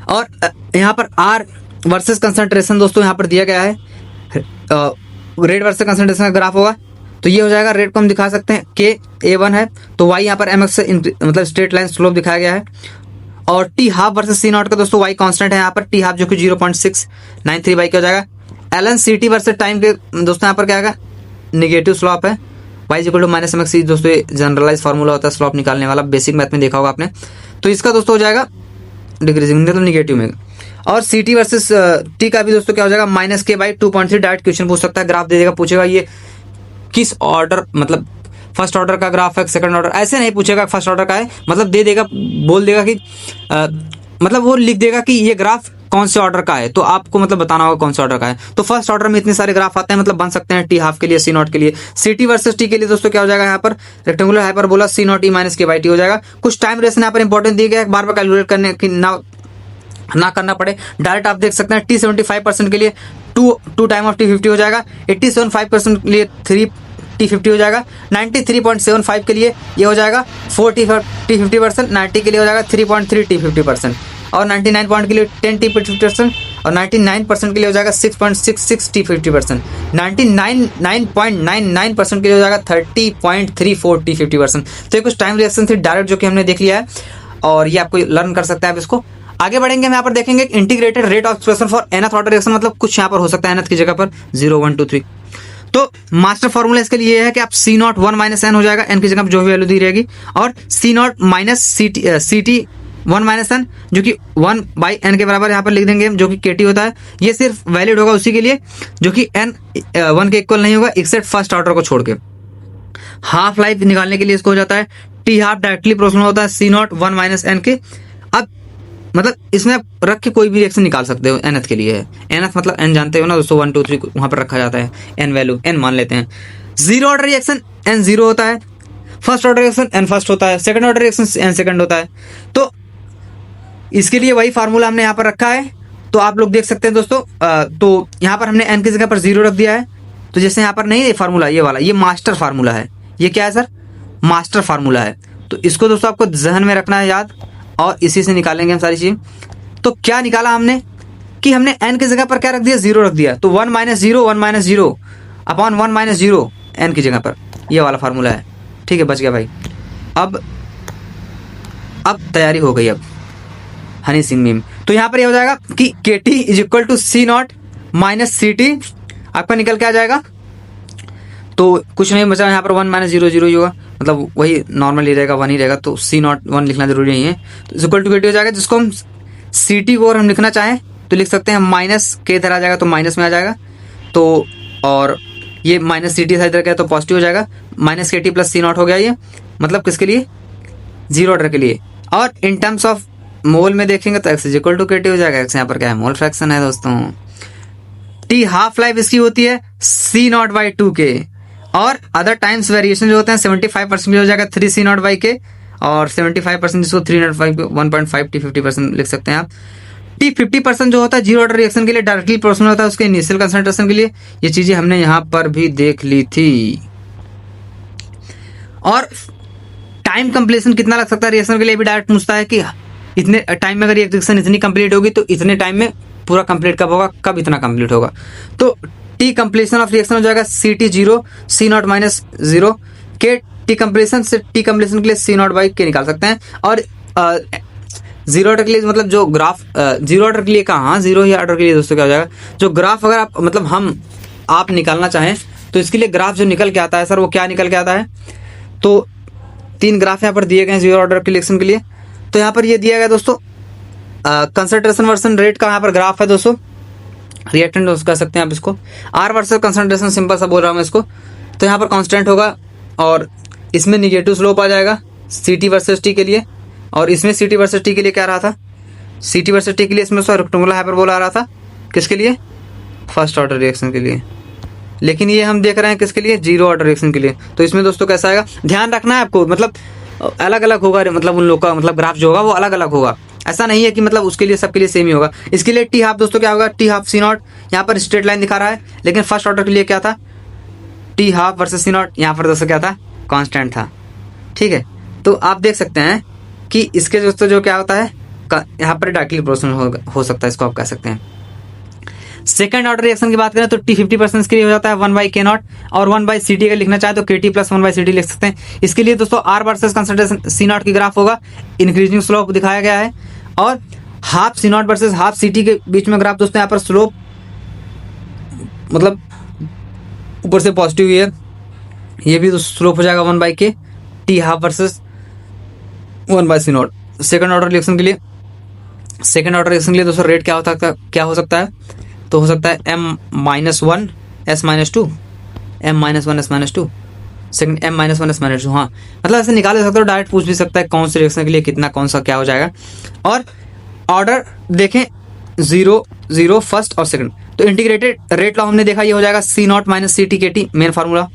और यहाँ पर R वर्सेस कंसंट्रेशन दोस्तों यहाँ पर दिया गया है, रेट वर्सेस कंसंट्रेशन का ग्राफ होगा, तो ये हो जाएगा, रेट को हम दिखा सकते हैं K A1 है तो Y यहाँ पर mx से मतलब स्ट्रेट लाइन स्लोप दिखाया गया है, और T हाफ वर्सेस C0 का दोस्तों Y कांस्टेंट है यहाँ पर, T हाफ जो कि 0.693 बाई क्या हो जाएगा, ln CT वर्सेस टाइम के दोस्तों यहाँ पर क्या आएगा, निगेटिव स्लॉप है, y equal to minus mx दोस्तों ये जनरलाइज फार्मूला होता है स्लॉप निकालने वाला, बेसिक मैथ में देखा होगा आपने, तो इसका दोस्तों हो जाएगा डिक्रीजिंग मतलब निगेटिव में। और CT वर्सेस T का भी दोस्तों क्या हो जाएगा -K बाई 2.3, डायरेक्ट क्वेश्चन पूछ सकता है, ग्राफ दे देगा, पूछेगा ये किस ऑर्डर मतलब फर्स्ट ऑर्डर का ग्राफ है सेकंड ऑर्डर, ऐसे नहीं पूछेगा फर्स्ट ऑर्डर का है, मतलब दे देगा, बोल देगा कि मतलब वो लिख देगा कि ये ग्राफ कौन से ऑर्डर का है, तो आपको मतलब बताना होगा कौन से ऑर्डर का है। तो फर्स्ट ऑर्डर में इतने सारे ग्राफ आते हैं, मतलब बन सकते हैं T हाफ के लिए, C0 के लिए, CT वर्सेस T के लिए दोस्तों क्या हो जाएगा यहाँ पर rectangular hyperbola C0 E minus K by T हो जाएगा। कुछ टाइम रेशन यहाँ पर इंपॉर्टेंट दिए गए, बार बार कैलकुलेट करने की ना करना पड़े, डायरेक्ट आप देख सकते हैं T 75% के लिए 2 टाइम ऑफ T50 हो जाएगा, 87.5% के लिए 3 T50 हो जाएगा, 93.75 के लिए ये हो जाएगा 4 T50%, 90 के लिए हो जाएगा 3.3 T50%, और 99 पॉइंट के लिए 10 T50%, और 99% के लिए हो जाएगा 6.66 T50%, 99.99% के लिए हो जाएगा 30.34 T50%। तो ये कुछ टाइम रिएक्शन थी डायरेक्ट जो कि हमने देख लिया है, और ये आपको लर्न कर सकते हैं आप इसको। आगे बढ़ेंगे हम यहाँ पर देखेंगे integrated rate of expression for nth order reaction, मतलब कुछ यहाँ पर हो सकता है nth की जगह पर 0 1 2 3। तो मास्टर फॉर्मूला इसके लिए है कि आप C0 1 माइनस n हो जाएगा, n की जगह पर जो भी वैल्यू दी रहेगी, और C0 minus CT 1 minus N, जो कि 1/n के बराबर यहाँ पर लिख देंगे, जो कि KT होता है। ये सिर्फ वैलिड होगा उसी के लिए जो कि n 1 के इक्वल नहीं होगा एक्सेप्ट फर्स्ट ऑर्डर को छोड़ के। हाफ लाइफ निकालने के लिए इसको हो जाता है T हाफ डायरेक्टली प्रोपोर्शनल होता है C0 1 माइनस n के। अब मतलब इसमें आप रख के कोई भी रिएक्शन निकाल सकते हो, nth के लिए है। nth मतलब n जानते हो ना दोस्तों, 1 2 3 वहां पर रखा जाता है, n वैल्यू n मान लेते हैं। Zero order reaction n zero होता है, first order reaction n first होता है, second order reaction n second होता है। तो इसके लिए वही फार्मूला हमने यहाँ पर रखा है। तो आप लोग देख सकते हैं दोस्तों, तो यहाँ पर हमने n की जगह पर 0 रख दिया है। तो जैसे यहाँ पर नहीं है फार्मूला, ये वाला, ये मास्टर फार्मूला है। ये क्या है सर? मास्टर फार्मूला है। तो इसको दोस्तों आपको जहन में रखना है याद, और इसी से निकालेंगे हम सारी चीज। तो क्या निकाला हमने कि हमने n की जगह पर क्या रख दिया? 0 रख दिया। तो 1 minus 0 1 minus 0 upon 1 minus 0 n की जगह पर, ये वाला फार्मूला है। ठीक है, बच गया भाई। अब तैयारी हो गई अब हनी सिंह मीम। तो यहाँ पर ये हो जाएगा कि KT is equal to C0 minus CT, आपका निकल के आ जाएगा। तो कुछ नहीं बचा यहाँ पर, 1 माइनस 0 0 ही होगा, मतलब वही नॉर्मल ही रहेगा, 1 ही रहेगा। तो C0 1 लिखना जरूरी नहीं है। तो इक्वल टू KT हो जाएगा, जिसको हम CT को और हम लिखना चाहें तो लिख सकते हैं माइनस के इधर आ जाएगा तो माइनस में आ जाएगा। तो और ये माइनस CT इधर गया तो पॉजिटिव हो जाएगा, माइनस KT प्लस C0 हो गया। ये मतलब किसके लिए? जीरो ऑर्डर के लिए। और इन टर्म्स ऑफ मोल में देखेंगे तो x is equal to KT हो जाएगा। x यहाँ पर क्या है? मोल फ्रैक्शन है दोस्तों। T हाफ लाइफ इसकी होती है C0/2K, और अदर टाइम्स वेरिएशन जो होते हैं 75% हो जाएगा 3C0/K, और 75% जिसको 305 T 50% लिख सकते हैं आप। T 50% जो होता है जीरो ऑर्डर रिएक्शन के लिए डायरेक्टली प्रोपोर्शनल होता है उसके इनिशियल कंसंट्रेशन के लिए। ये चीजें हमने यहाँ पर भी देख ली थी। और टाइम कंप्लीशन कितना लग सकता है रिएक्शन के लिए भी डायरेक्ट पूछता है कि इतने टाइम में अगर रिएक्शन इतनी कंप्लीट होगी तो इतने टाइम में पूरा कंप्लीट कब होगा, कब इतना कंप्लीट होगा। तो T कंप्लीशन ऑफ रिएक्शन हो जाएगा CT 0 C0 माइनस 0 के। T कंप्लीशन से T कंप्लीशन के लिए C0/K निकाल सकते हैं। और जीरो ऑर्डर के लिए मतलब जो ग्राफ जीरो ऑर्डर के लिए कहाँ, जीरो ही ऑर्डर के लिए दोस्तों क्या हो जाएगा, जो ग्राफ अगर आप मतलब आप निकालना चाहें तो इसके लिए ग्राफ जो निकल के आता है सर, वो क्या निकल के आता है? तो 3 ग्राफ यहाँ पर दिए गए हैं जीरो ऑर्डर रिएक्शन के लिए। तो यहाँ पर ये दिया गया दोस्तों कंसंट्रेशन वर्सन रेट का यहाँ पर ग्राफ है दोस्तों, रिएक्टेंट कह सकते हैं आप इसको। R वर्सेस कंसंट्रेशन, सिंपल सा बोल रहा हूँ मैं इसको। तो यहाँ पर कांस्टेंट होगा और इसमें निगेटिव स्लोप आ जाएगा CT वर्सेस T के लिए, और इसमें CT वर्सेस T के लिए क्या रहा था? CT वर्सेस T के लिए इसमें रेक्टेंगुलर हाइपरबोला आ रहा था, किसके लिए? फर्स्ट ऑर्डर रिएक्शन के लिए। लेकिन ये हम देख रहे हैं किसके लिए? जीरो ऑर्डर रिएक्शन के लिए। तो इसमें दोस्तों कैसा आएगा, ध्यान रखना है आपको, मतलब अलग अलग होगा, मतलब उन लोग का मतलब ग्राफ जो होगा वो अलग अलग होगा। ऐसा नहीं है कि मतलब उसके लिए सबके लिए सेम ही होगा। इसके लिए T हाफ दोस्तों क्या होगा? T हाफ C0, यहाँ पर स्ट्रेट लाइन दिखा रहा है, लेकिन फर्स्ट ऑर्डर के लिए क्या था? T हाफ वर्सेस C0, यहाँ पर दोस्तों क्या था? कांस्टेंट था। ठीक है, तो आप देख सकते हैं कि इसके दोस्तों जो क्या होता है, यहाँ पर डायरेक्टली प्रोपोर्शनल हो सकता है, इसको आप कह सकते हैं। सेकंड ऑर्डर रिएक्शन की बात करें तो T 50% के लिए हो जाता है 1/K0, और 1/CT अगर लिखना चाहे तो KT प्लस 1/CT लिख सकते हैं। इसके लिए दोस्तों R वर्सेस कंसंट्रेशन C0 की ग्राफ होगा, इंक्रीजिंग स्लोप दिखाया गया है। और half C0 versus half CT के बीच में ग्राफ दोस्तों यहाँ पर स्लोप मतलब ऊपर से पॉजिटिव है, ये भी स्लोप हो जाएगा 1/K। T half versus 1/C0। Second order reaction के लिए दोस्तों रेट क्या हो सकता है? तो हो सकता है M-1 S-2, M-1 S-2, second M-1 S-2। हाँ, मतलब ऐसे निकाल सकते हो, डायरेक्ट पूछ भी सकता है कौन से रिएक्शन के लिए कितना कौन सा क्या हो जाएगा। और ऑर्डर देखें 0 0 फर्स्ट और सेकंड, तो इंटीग्रेटेड रेट लॉ हमने देखा, ये हो जाएगा C0 minus CT KT main formula.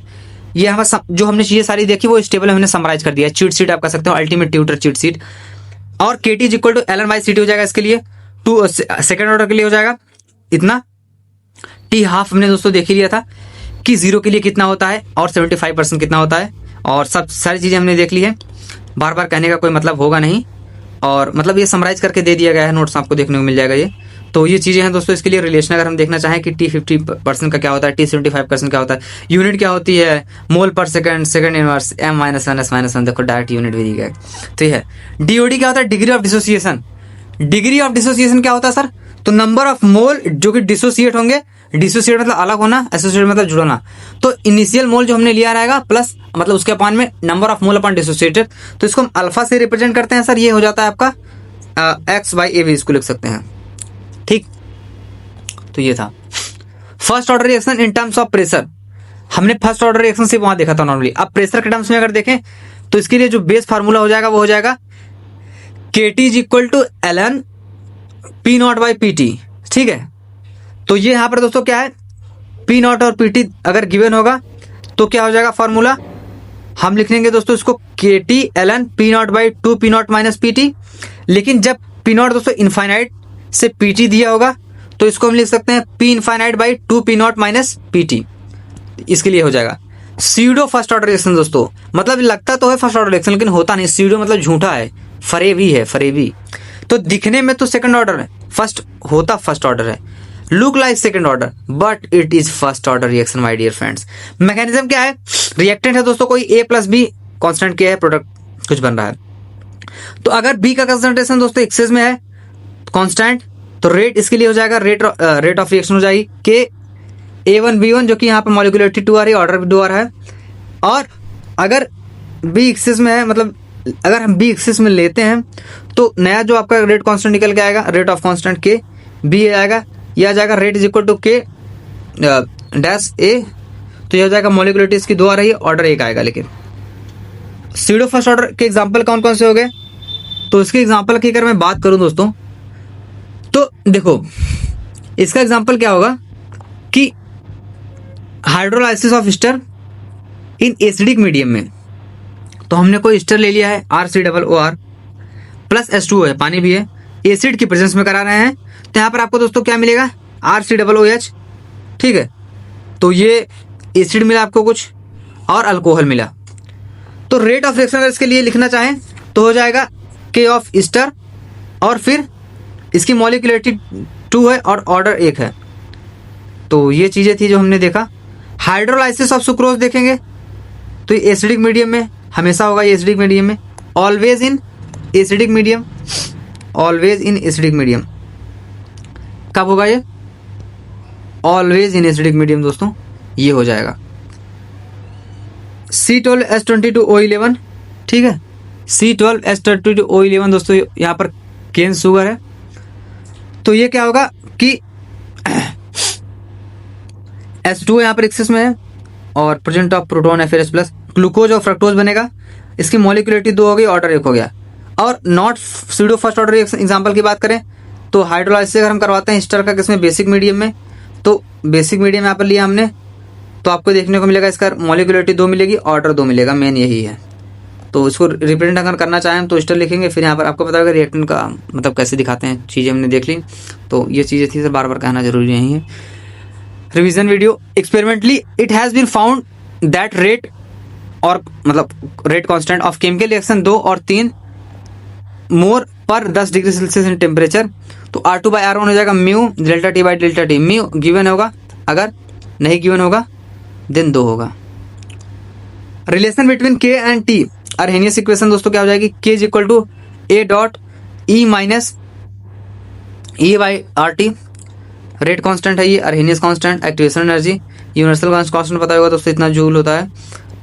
ये हमारा जो हमने चीजें सारी देखी वो इस टेबल में हमने समराइज कर दिया है, चीट शीट आप कह सकते हो, अल्टीमेट ट्यूटर चीट शीट। और KT is equal to ln/CT हो जाएगा इसके लिए, सेकंड ऑर्डर के लिए हो जाएगा इतना। T हाफ हमने दोस्तों देख ही लिया था कि 0 के लिए कितना होता है और 75% कितना होता है, और सब सारी चीजें हमने देख ली है, बार बार कहने का कोई मतलब होगा नहीं। और मतलब ये समराइज करके दे दिया गया है, नोट्स आपको देखने को मिल जाएगा ये। तो ये चीजें हैं दोस्तों इसके लिए रिलेशन। अगर हम देखना चाहें कि T 50% का क्या होता है, T 75% क्या होता है, यूनिट क्या होती है, मोल पर second, second inverse M-1 S-1, देखो डायरेक्ट यूनिट भी दी गया है। तो ये है DOD क्या होता है? Degree of dissociation. Degree of dissociation क्या होता है सर? तो नंबर ऑफ मोल जो कि डिसोसिएट होंगे, डिसोसिएट मतलब अलग होना, एसोसिएट मतलब जुड़ना। तो इनिशियल मोल जो हमने लिया रहेगा प्लस मतलब उसके अपान में number of mole upon dissociated, तो इसको हम अल्फा से रिप्रेजेंट करते हैं सर। ये हो जाता है आपका एक्स बाई ए भी इसको लिख सकते हैं। ठीक, तो ये था first order reaction in terms of pressure. हमने फर्स्ट ऑर्डर रिएक्शन सिर्फ वहां देखा था नॉर्मली। अब प्रेशर के टर्म्स में अगर देखें तो इसके लिए जो बेस फार्मूला हो जाएगा वो हो जाएगा KT is equal to ln P not by PT। ठीक है, तो ये यहाँ पर दोस्तों क्या है, P नॉट और PT अगर गिवन होगा तो क्या हो जाएगा फॉर्मूला, हम लिख लेंगे दोस्तों इसको KT ln P not by 2 P not minus PT। लेकिन जब P नॉट दोस्तों इनफाइनाइट से PT दिया होगा तो इसको हम लिख सकते हैं P infinite by 2 P not minus PT। इसके लिए हो जाएगा सीडो फर्स्ट ऑर्डर रिएक्शन। दोस्तों मतलब लगता तो है फर्स्ट ऑर्डर रिएक्शन लेकिन होता नहीं, सीडो मतलब झूठा है, फरेबी है, फरेबी। तो दिखने में तो सेकंड ऑर्डर है, फर्स्ट होता फर्स्ट ऑर्डर है, look like second order but it is first order reaction my dear friends. Mechanism क्या है, रिएक्टेंट है दोस्तों कोई A प्लस बी कॉन्स्टेंट क्या है, प्रोडक्ट कुछ बन रहा है। तो अगर बी का कंसंट्रेशन दोस्तों एक्सेस में है कांस्टेंट तो रेट इसके लिए हो जाएगा रेट ऑफ रिएक्शन हो जाएगी के A1B1 जो कि यहाँ पर मॉलिक्यूलरिटी 2 आ रही है, ऑर्डर भी 2 आ रहा है। और अगर बी एक्सेस में है, मतलब अगर हम बी एक्सेस में लेते हैं तो नया जो आपका रेट कांस्टेंट निकल के आएगा, रेट ऑफ कांस्टेंट के बी आएगा, यह आ जाएगा रेट इज इक्वल टू के डैश ए। तो यह हो जाएगा मॉलिक्यूलरिटी इसकी 2 आ रही है, ऑर्डर 1 आएगा। लेकिन सीडो फर्स्ट ऑर्डर के एग्जाम्पल कौन कौन से हो गए, तो इसके एग्जाम्पल की अगर मैं बात करूं दोस्तों तो देखो इसका एग्जाम्पल क्या होगा कि hydrolysis of Easter in acidic medium में। तो हमने कोई ईस्टर ले लिया है RCOOR प्लस H2O है, पानी भी है, एसिड की प्रेजेंस में करा रहे हैं। तो यहाँ पर आपको दोस्तों क्या मिलेगा RCOOH। ठीक है, तो ये एसिड मिला आपको कुछ और अल्कोहल मिला। तो रेट ऑफ रिएक्शन अगर इसके लिए लिखना चाहें तो हो जाएगा K ऑफ ईस्टर और फिर इसकी मॉलिक्यूलरिटी 2 है और ऑर्डर 1 है। तो ये चीज़ें थी जो हमने देखा। हाइड्रोलाइसिस ऑफ सुक्रोज देखेंगे तो ये एसिडिक मीडियम में हमेशा होगा, ये एसिडिक मीडियम में, always in acidic medium, always in acidic medium. कब होगा ये, ऑलवेज इन एसिडिक मीडियम दोस्तों, ये हो जाएगा C12H22O11। ठीक है, C12H22O11 दोस्तों यहाँ पर केन शुगर है। तो ये क्या होगा कि H2 यहाँ पर एक्सेस में है और present of proton FAS plus, glucose और फ्रक्टोज बनेगा, इसकी मॉलिक्यूलरिटी 2 हो गई, ऑर्डर 1 हो गया। और not pseudo first order example की बात करें तो हाइड्रोलाइसिस अगर हम करवाते हैं ईस्टर का किसमें, बेसिक मीडियम में, तो बेसिक मीडियम यहाँ पर लिया हमने तो आपको देखने को मिलेगा इसका मॉलिक्यूलरिटी 2 मिलेगी, ऑर्डर 2 मिलेगा, मेन यही है। तो इसको रिप्रेजेंट अगर करना चाहें तो ईस्टर लिखेंगे, फिर यहाँ पर आपको पता होगा रिएक्टेंट का मतलब कैसे दिखाते हैं, चीज़ें हमने देख ली। तो ये चीज़ें थी, बार बार कहना जरूरी नहीं है। Revision video, experimentally it has been found that rate और मतलब rate constant of chemical reaction 2 और 3 मोर पर 10 डिग्री सेल्सियस इन टेम्परेचर। तो R2/R1 हो जाएगा mu delta T by delta T. Mu given होगा, अगर नहीं गिवन होगा देन 2 होगा। Relation between K and T, Arrhenius equation दोस्तों क्या हो जाएगी, K is equal to A dot E minus E by RT। Rate constant है ये, Arrhenius constant, activation energy universal constant पता होगा दोस्तों इतना जूल होता है।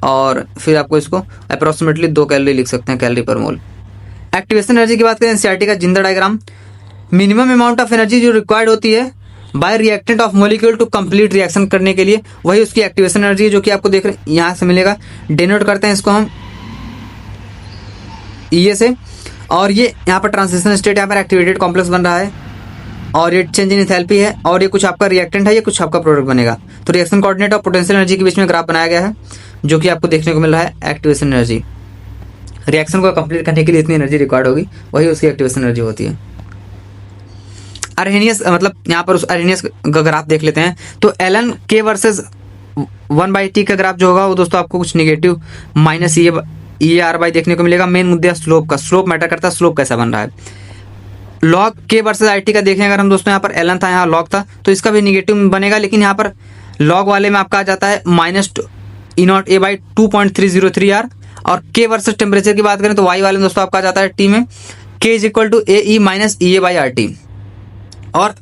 और फिर आपको इसको अप्रोक्सीमेटली 2 कैलोरी लिख सकते हैं, कैलोरी पर मोल। एक्टिवेशन एनर्जी की बात करें एनसीईआरटी का जिंदा diagram, minimum amount of energy जो रिक्वायर्ड होती है by reactant of molecule to complete reaction करने के लिए, वही उसकी एक्टिवेशन एनर्जी है जो कि आपको देख रहे हैं यहाँ से मिलेगा। डिनोट करते हैं इसको हम ये से, और ये यहाँ पर ट्रांजिशन स्टेट, यहाँ पर एक्टिवेटेड कॉम्प्लेक्स बन रहा है और ये चेंज इन एंथैल्पी है और ये कुछ आपका रिएक्टेंट है, ये कुछ आपका प्रोडक्ट बनेगा। तो रिएक्शन कोऑर्डिनेट और पोटेंशियल एनर्जी के बीच में ग्राफ बनाया गया है जो कि आपको देखने को मिल रहा है एक्टिवेशन एनर्जी। रिएक्शन को कंप्लीट करने के लिए इतनी एनर्जी रिक्वायर्ड होगी, वही उसकी एक्टिवेशन एनर्जी होती है। अर्हेनियस मतलब यहाँ पर उस अर्हेनियस का ग्राफ देख लेते हैं। तो ln K वर्सेस 1/T का ग्राफ जो होगा वो दोस्तों आपको कुछ निगेटिव माइनस ये आर बाई देखने को मिलेगा। मेन मुद्दा स्लोप का, स्लोप मैटर करता है, स्लोप कैसा बन रहा है। लॉग K वर्सेस IT का देखें अगर हम दोस्तों, यहाँ पर ln था, यहाँ लॉग था, तो इसका भी निगेटिव बनेगा। लेकिन यहाँ पर लॉग वाले में आपका आ जाता है minus E0 A by 2.303 R। और K वर्सेस टेम्परेचर की बात करें तो Y वाले में दोस्तों आपका आ जाता है T में K is equal to AE minus EA by RT। और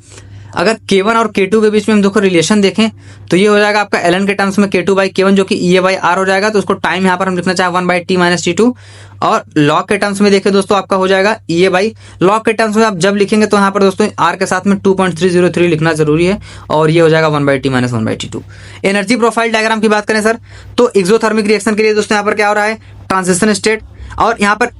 अगर K1 और K2 के बीच में हम देखो रिलेशन देखें तो ये हो जाएगा आपका ln के टर्म्स में K2/K1 जो कि EA/R हो जाएगा। तो उसको टाइम यहाँ पर हम लिखना चाहे 1/t - T2। और लॉग के टर्म्स में देखें दोस्तों आपका हो जाएगा EA/लॉग के टर्म्स में आप जब लिखेंगे तो यहाँ पर दोस्तों R के साथ में 2.303 लिखना जरूरी है और ये हो जाएगा 1/t - 1/T2। Energy profile diagram की बात करें सर तो एक्सोथर्मिक रिएक्शन के लिए दोस्तों यहाँ पर क्या हो रहा है, ट्रांजिशन स्टेट, और यहाँ पर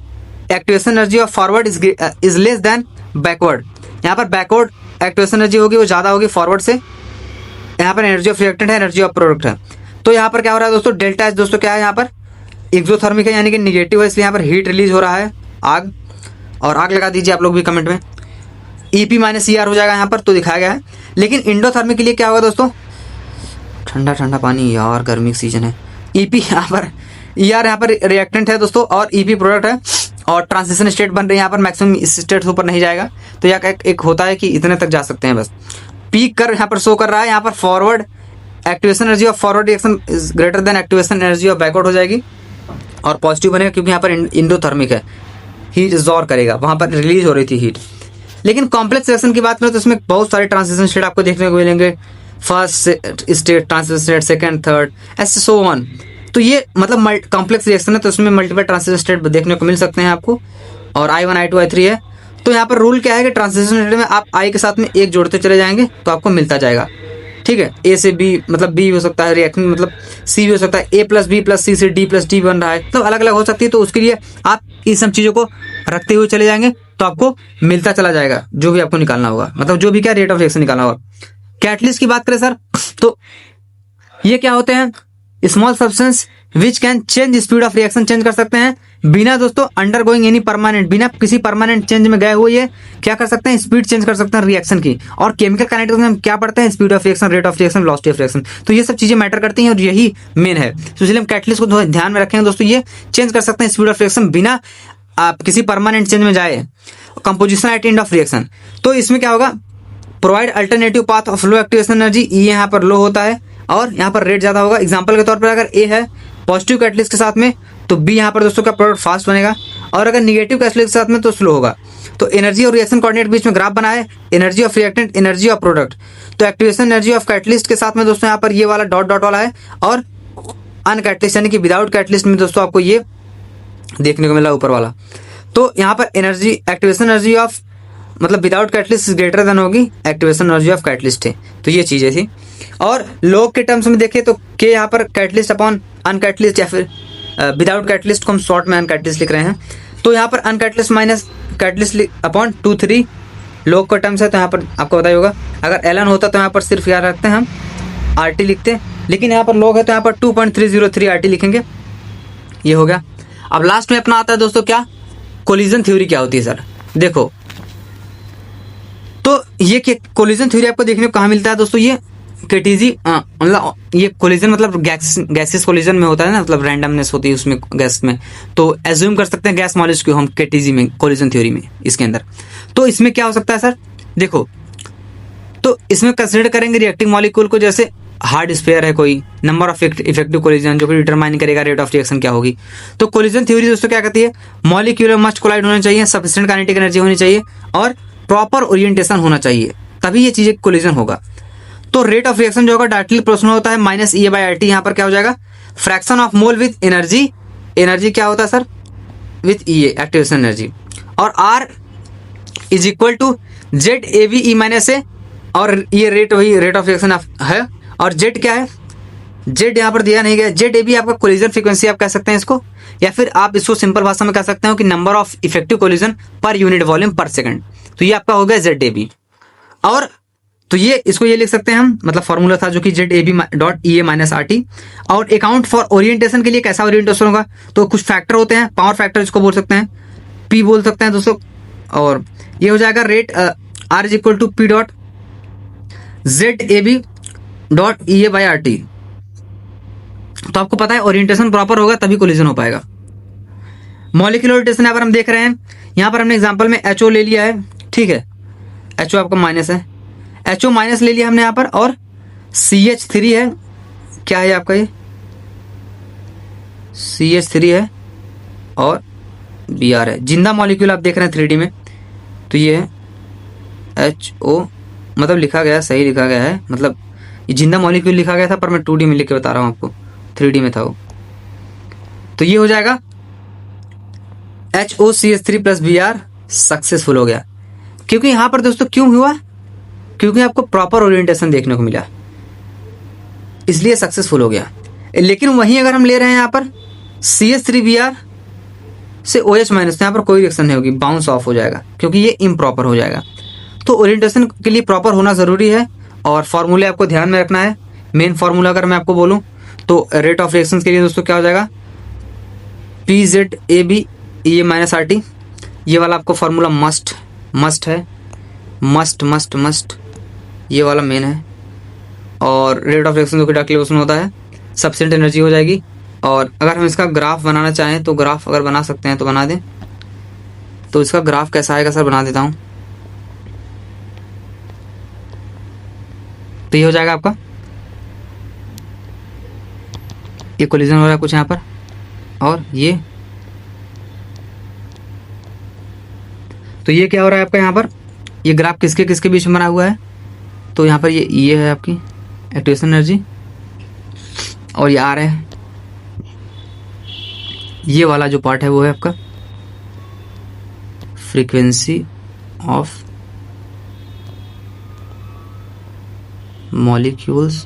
activation energy of forward is less than backward. यहाँ पर बैकवर्ड एक्टिवेशन एनर्जी होगी वो ज़्यादा होगी फॉरवर्ड से। यहाँ पर एनर्जी ऑफ रिएक्टेंट है, एनर्जी ऑफ प्रोडक्ट है। तो यहाँ पर क्या हो रहा है दोस्तों, डेल्टा एच दोस्तों क्या है, यहाँ पर एक्सोथर्मिक है यानी कि निगेटिव है, इसलिए यहाँ पर हीट रिलीज हो रहा है, आग। और आग लगा दीजिए आप लोग भी कमेंट में। EP - ER हो जाएगा यहाँ पर, तो दिखाया गया है। लेकिन इंडोथर्मिक के लिए क्या होगा दोस्तों, ठंडा ठंडा पानी, यार गर्मी का सीजन है। EP यहाँ पर, ER यहाँ पर रिएक्टेंट है दोस्तों और EP प्रोडक्ट है, और ट्रांजिशन स्टेट बन रही है यहाँ पर, मैक्सिमम इस स्टेट से ऊपर नहीं जाएगा। तो यहाँ एक होता है कि इतने तक जा सकते हैं बस। पीक कर यहाँ पर शो कर रहा है, यहाँ पर forward activation energy of forward reaction is greater than activation energy of backward हो जाएगी और पॉजिटिव बनेगा क्योंकि यहाँ पर इंडोथर्मिक है, हीट एब्जॉर्ब करेगा, वहाँ पर रिलीज हो रही थी हीट। लेकिन कॉम्प्लेक्स रिएक्शन की बात करें तो इसमें बहुत सारे ट्रांजिशन स्टेट आपको देखने को मिलेंगे, first state transition state, second, third, ऐसे सो ऑन। तो ये मतलब कॉम्प्लेक्स रिएक्शन है तो इसमें मल्टीपल ट्रांजिशन स्टेट देखने को मिल सकते हैं आपको, और I1, I2, I3 है। तो यहाँ पर रूल क्या है कि ट्रांजिशन स्टेट में आप I के साथ में एक जोड़ते चले जाएंगे तो आपको मिलता जाएगा, ठीक है। A से B मतलब B हो सकता है, रिएक्शन मतलब C भी हो सकता है, A + B + C से D + D बन रहा है, तो अलग अलग हो सकती है। तो उसके लिए आप इन सब चीज़ों को रखते हुए चले जाएंगे तो आपको मिलता चला जाएगा जो भी आपको निकालना होगा, मतलब जो भी क्या रेट ऑफ रिएक्शन निकालना होगा। कैटलिस्ट की बात करें सर तो ये क्या होते हैं, small substance which can change speed of reaction, change कर सकते हैं बिना दोस्तों अंडर गोइंग एनी परमानेंट, बिना किसी परमानेंट चेंज में गए हुए ये क्या कर सकते हैं, स्पीड चेंज कर सकते हैं रिएक्शन की। और केमिकल काइनेटिक्स में हम क्या पढ़ते हैं, speed of reaction, rate of reaction, velocity of reaction. तो ये सब चीजें मैटर करती हैं और यही मेन है। तो इसलिए हम कैटलिस्ट को ध्यान में रखेंगे दोस्तों, ये चेंज कर सकते हैं स्पीड ऑफ रिएक्शन बिना आप किसी परमानेंट चेंज में जाए। Composition at end of reaction, तो इसमें क्या होगा, provide alternative path of low activation energy, E यहाँ पर लो होता है और यहाँ पर रेट ज्यादा होगा। एग्जांपल के तौर पर अगर A है पॉजिटिव कैटलिस्ट के साथ में तो B यहाँ पर दोस्तों का प्रोडक्ट फास्ट बनेगा, और अगर निगेटिव कैटलिस्ट के साथ में तो स्लो होगा। तो एनर्जी और रिएक्शन कोऑर्डिनेट बीच में ग्राफ बना है, energy of reactant, energy of product. तो एक्टिवेशन एनर्जी ऑफ कैटलिस्ट के साथ में दोस्तों यहाँ पर ये वाला डॉट डॉट वाला है, और अनकैटलिस्ट यानी कि विदाउट कैटलिस्ट में दोस्तों आपको ये देखने को मिला ऊपर वाला। तो यहाँ पर एनर्जी एक्टिवेशन एनर्जी ऑफ मतलब विदाउट कैटलिस्ट ग्रेटर देन होगी एक्टिवेशन एनर्जी ऑफ कैटलिस्ट है। तो ये चीजें थी। और लोग के टर्म्स में देखें तो के यहाँ पर कैटलिस्ट अपॉन अनकैटलिस्ट या फिर विदाउट कैटलिस्ट को हम शॉर्ट में अनकैटलिस्ट लिख रहे हैं। तो यहाँ पर अनकैटलिस्ट माइनस कैटलिस्ट अपॉन 2/3 लोग का टर्म्स है। तो यहाँ पर आपको पता ही होगा, अगर एलन होता तो यहाँ पर सिर्फ याद रखते हैं हम RT लिखते हैं, लेकिन यहाँ पर लोग है तो यहाँ पर 2.303 RT लिखेंगे। ये हो गया। अब लास्ट में अपना आता है दोस्तों क्या, कोलिजन थ्योरी क्या होती है सर। देखो तो ये कोलिजन थ्योरी आपको देखने को कहाँ मिलता है दोस्तों, ये केटीजी मतलब ये कोलिजन मतलब गैसेस कोलिजन में होता है ना, मतलब रैंडमनेस होती है उसमें गैस में। तो एज्यूम कर सकते हैं गैस मॉलिक्यूल को हम केटीजी में, कोलिजन थ्योरी में इसके अंदर। तो इसमें क्या हो सकता है सर, देखो तो इसमें कंसिडर करेंगे रिएक्टिंग मॉलिक्यूल को, जैसे हार्ड स्फीयर है कोई, नंबर ऑफ इफेक्टिव कोलिजन जो कि डिटरमाइन करेगा रेट ऑफ रिएक्शन क्या होगी। तो कोलिजन थ्योरी दोस्तों क्या कहती है, मॉलिक्यूल मस्ट कोलाइड होना चाहिए, सफिशिएंट काइनेटिक एनर्जी होनी चाहिए और प्रॉपर ओरिएंटेशन होना चाहिए, तभी ये चीजें कोलिजन होगा। तो रेट ऑफ रिएक्शन जो होगा डायरेक्टली प्रोपोर्शनल होता है -EA/RT। यहाँ पर क्या हो जाएगा, fraction of mole with energy, energy क्या होता है sir with EA activation energy, और R is equal to ZAV/E-A, और ये रेट वही रेट ऑफ रिएक्शन है। और Z क्या है, Z यहाँ पर दिया नहीं गया, ZAV आपका कोलिजन फ्रीक्वेंसी आप कह सकते हैं इसको, या फिर आप इसको सिंपल भाषा में कह सकते हो कि number of effective collision per unit volume पर सेकंड। तो ये आपका हो गया ZAV। और तो ये इसको ये लिख सकते हैं हम, मतलब फॉर्मूला था जो कि ZAV.EA-RT। और अकाउंट फॉर ओरिएंटेशन के लिए कैसा ओरिएंटेशन होगा, तो कुछ फैक्टर होते हैं, पावर फैक्टर इसको बोल सकते हैं, P बोल सकते हैं दोस्तों, और ये हो जाएगा rate R is equal to P dot ZAV.EA/RT। तो आपको पता है ओरिएंटेशन प्रॉपर होगा तभी कोलिजन हो पाएगा। मॉलिक्यूलर ओरिएंटेशन यहाँ पर हम देख रहे हैं, यहाँ पर हमने एग्जांपल में HO ले लिया है, ठीक है, HO आपका माइनस है, HO माइनस ले लिया हमने यहाँ पर, और CH3 है, क्या है आपका ये CH3 है, और Br है, जिंदा मॉलिक्यूल आप देख रहे हैं 3D में। तो ये है HO मतलब लिखा गया सही लिखा गया है, मतलब ये जिंदा मॉलिक्यूल लिखा गया था पर मैं 2D में लिख के बता रहा हूँ आपको, 3D में था वो। तो ये हो जाएगा HOCH3 + Br सक्सेसफुल हो गया। क्योंकि यहाँ पर दोस्तों क्यों हुआ, क्योंकि आपको प्रॉपर ओरिएंटेशन देखने को मिला, इसलिए सक्सेसफुल हो गया। लेकिन वहीं अगर हम ले रहे हैं यहाँ पर CH3Br से OH- तो यहाँ पर कोई रिएक्शन नहीं होगी, बाउंस ऑफ हो जाएगा क्योंकि ये इम्प्रॉपर हो जाएगा। तो ओरिएंटेशन के लिए प्रॉपर होना ज़रूरी है और फार्मूले आपको ध्यान में रखना है। मेन फार्मूला अगर मैं आपको बोलूँ तो रेट ऑफ रिएक्शन के लिए दोस्तों क्या हो जाएगा, PZAB ये -RT, ये वाला आपको फार्मूला मस्ट है, मस्ट ये वाला मेन है। और रेट ऑफ रिएक्शन जो कि डायरेक्ट होता है, सफिशिएंट एनर्जी हो जाएगी। और अगर हम इसका ग्राफ बनाना चाहें तो ग्राफ अगर बना सकते हैं तो बना दें। तो इसका ग्राफ कैसा आएगा सर, बना देता हूँ। तो ये हो जाएगा आपका, ये कोलिजन हो रहा है कुछ यहाँ पर, और ये तो ये क्या हो रहा है आपका यहाँ पर, ये ग्राफ किसके किसके बीच में बना हुआ है। तो यहाँ पर ये है आपकी एक्टिवेशन एनर्जी, और ये आ रहा है, ये वाला जो पार्ट है वो है आपका frequency of molecules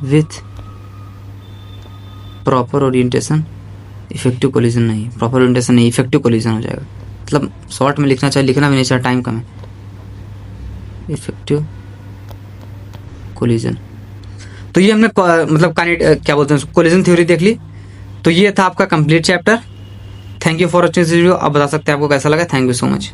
with proper orientation effective collision, नहीं प्रॉपर ओरिएंटेशन नहीं, इफेक्टिव कोलिजन हो जाएगा। मतलब शॉर्ट में लिखना चाहिए, लिखना भी नहीं चाहिए, टाइम कम है। इफेक्टिव कोलिजन, तो ये हमने मतलब क्या बोलते हैं कोलिजन थ्योरी देख ली। तो ये था आपका complete chapter. Thank you for watching this video. आप बता सकते हैं आपको कैसा लगा। Thank you so much.